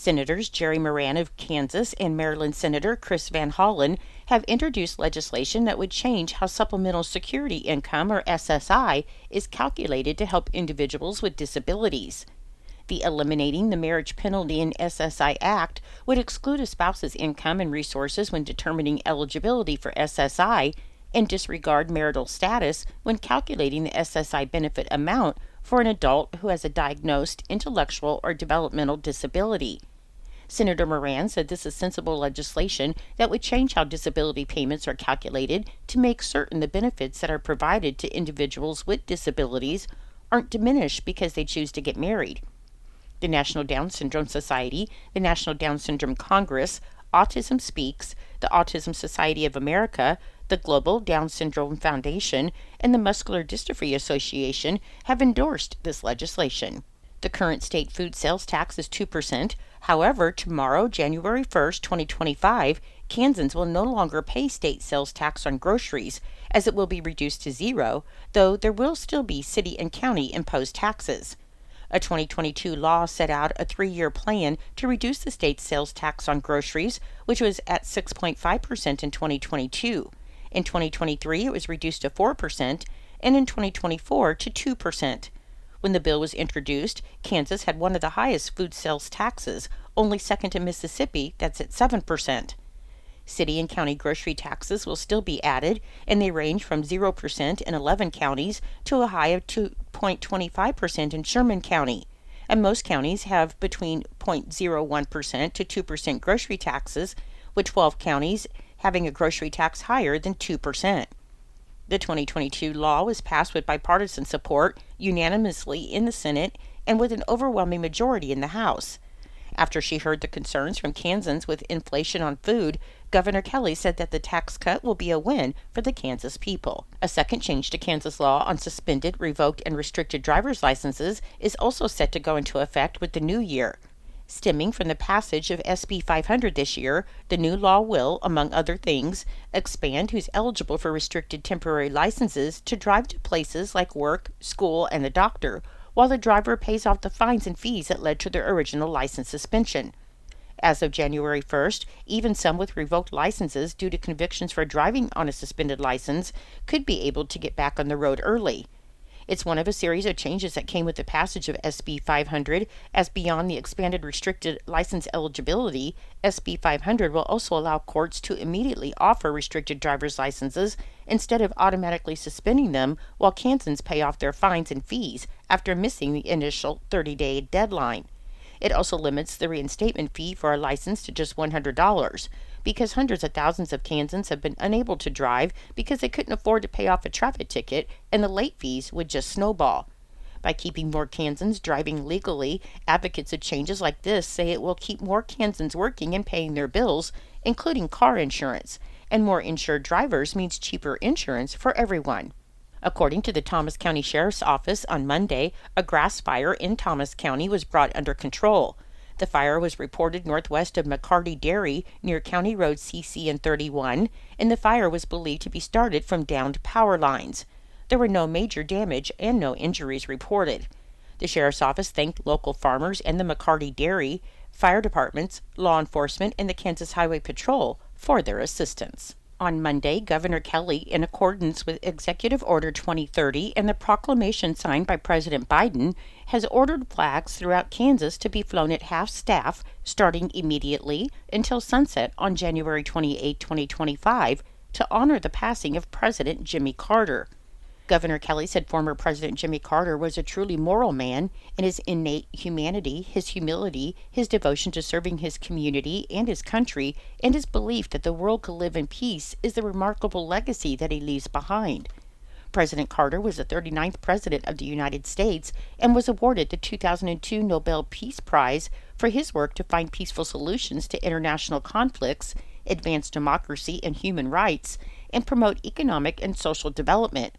Senators Jerry Moran of Kansas and Maryland Senator Chris Van Hollen have introduced legislation that would change how Supplemental Security Income, or SSI, is calculated to help individuals with disabilities. The Eliminating the Marriage Penalty in SSI Act would exclude a spouse's income and resources when determining eligibility for SSI and disregard marital status when calculating the SSI benefit amount for an adult who has a diagnosed intellectual or developmental disability. Senator Moran said this is sensible legislation that would change how disability payments are calculated to make certain the benefits that are provided to individuals with disabilities aren't diminished because they choose to get married. The National Down Syndrome Society, the National Down Syndrome Congress, Autism Speaks, the Autism Society of America, the Global Down Syndrome Foundation, and the Muscular Dystrophy Association have endorsed this legislation. The current state food sales tax is 2%. However, tomorrow, January 1st, 2025, Kansans will no longer pay state sales tax on groceries, as it will be reduced to zero, though there will still be city and county imposed taxes. A 2022 law set out a 3-year plan to reduce the state's sales tax on groceries, which was at 6.5% in 2022. In 2023, it was reduced to 4%, and in 2024 to 2%. When the bill was introduced, Kansas had one of the highest food sales taxes, only second to Mississippi, that's at 7%. City and county grocery taxes will still be added, and they range from 0% in 11 counties to a high of 2.25% in Sherman County. And most counties have between 0.01% to 2% grocery taxes, with 12 counties having a grocery tax higher than 2%. The 2022 law was passed with bipartisan support unanimously in the Senate and with an overwhelming majority in the House. After she heard the concerns from Kansans with inflation on food, Governor Kelly said that the tax cut will be a win for the Kansas people. A second change to Kansas law on suspended, revoked, and restricted driver's licenses is also set to go into effect with the new year. Stemming from the passage of SB 500 this year, the new law will, among other things, expand who's eligible for restricted temporary licenses to drive to places like work, school, and the doctor, while the driver pays off the fines and fees that led to their original license suspension. As of January 1st, even some with revoked licenses due to convictions for driving on a suspended license could be able to get back on the road early. It's one of a series of changes that came with the passage of SB 500, as beyond the expanded restricted license eligibility, SB 500 will also allow courts to immediately offer restricted driver's licenses instead of automatically suspending them while Kansans pay off their fines and fees after missing the initial 30-day deadline. It also limits the reinstatement fee for a license to just $100, because hundreds of thousands of Kansans have been unable to drive because they couldn't afford to pay off a traffic ticket, and the late fees would just snowball. By keeping more Kansans driving legally, advocates of changes like this say it will keep more Kansans working and paying their bills, including car insurance, and more insured drivers means cheaper insurance for everyone. According to the Thomas County Sheriff's Office, on Monday, a grass fire in Thomas County was brought under control. The fire was reported northwest of McCarty Dairy near County Road CC and 31, and the fire was believed to be started from downed power lines. There were no major damage and no injuries reported. The Sheriff's Office thanked local farmers and the McCarty Dairy, fire departments, law enforcement, and the Kansas Highway Patrol for their assistance. On Monday, Governor Kelly, in accordance with Executive Order 2030 and the proclamation signed by President Biden, has ordered flags throughout Kansas to be flown at half-staff starting immediately until sunset on January 28, 2025, to honor the passing of President Jimmy Carter. Governor Kelly said former President Jimmy Carter was a truly moral man, and his innate humanity, his humility, his devotion to serving his community and his country, and his belief that the world could live in peace is the remarkable legacy that he leaves behind. President Carter was the 39th President of the United States and was awarded the 2002 Nobel Peace Prize for his work to find peaceful solutions to international conflicts, advance democracy and human rights, and promote economic and social development.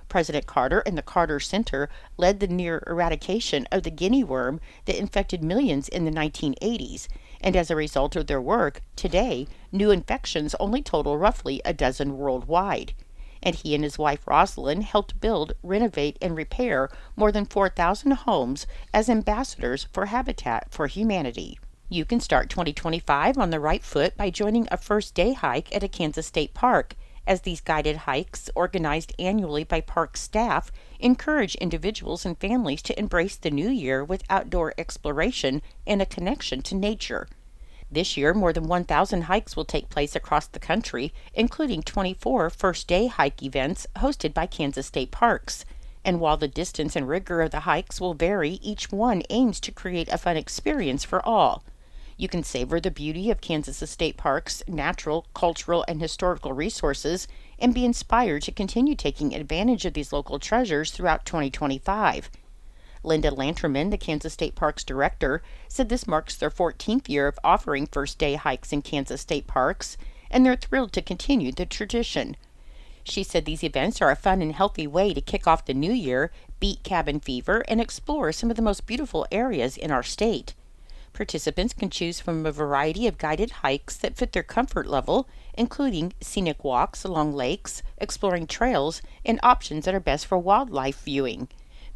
President Carter and the Carter Center led the near eradication of the guinea worm that infected millions in the 1980s, and as a result of their work, today, new infections only total roughly a dozen worldwide. And he and his wife Rosalind helped build, renovate, and repair more than 4,000 homes as ambassadors for Habitat for Humanity. You can start 2025 on the right foot by joining a first day hike at a Kansas state park, as these guided hikes, organized annually by park staff, encourage individuals and families to embrace the new year with outdoor exploration and a connection to nature. This year, more than 1,000 hikes will take place across the country, including 24 first day hike events hosted by Kansas state parks. And while the distance and rigor of the hikes will vary, each one aims to create a fun experience for all. You can savor the beauty of Kansas State Park's natural, cultural, and historical resources and be inspired to continue taking advantage of these local treasures throughout 2025. Linda Lanterman, the Kansas State Parks director, said this marks their 14th year of offering first day hikes in Kansas state parks, and they're thrilled to continue the tradition. She said these events are a fun and healthy way to kick off the new year, beat cabin fever, and explore some of the most beautiful areas in our state. Participants can choose from a variety of guided hikes that fit their comfort level, including scenic walks along lakes, exploring trails, and options that are best for wildlife viewing.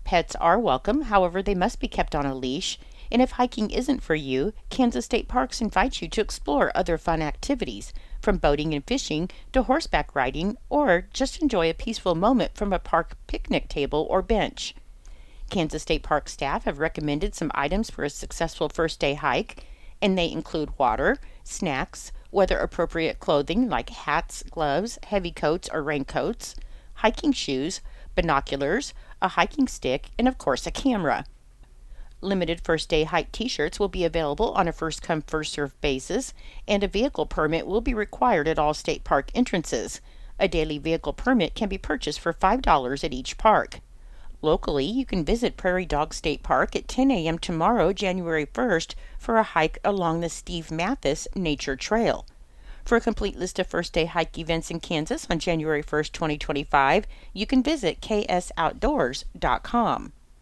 Pets are welcome, however, they must be kept on a leash. And if hiking isn't for you, Kansas State Parks invites you to explore other fun activities, from boating and fishing to horseback riding, or just enjoy a peaceful moment from a park picnic table or bench. Kansas State Park staff have recommended some items for a successful first day hike, and they include water, snacks, weather appropriate clothing like hats, gloves, heavy coats or raincoats, hiking shoes, binoculars, a hiking stick, and of course a camera. Limited first day hike t-shirts will be available on a first come first served basis, and a vehicle permit will be required at all state park entrances. A daily vehicle permit can be purchased for $5 at each park. Locally, you can visit Prairie Dog State Park at 10 a.m. tomorrow, January 1st, for a hike along the Steve Mathis Nature Trail. For a complete list of first day hike events in Kansas on January 1st, 2025, you can visit ksoutdoors.com.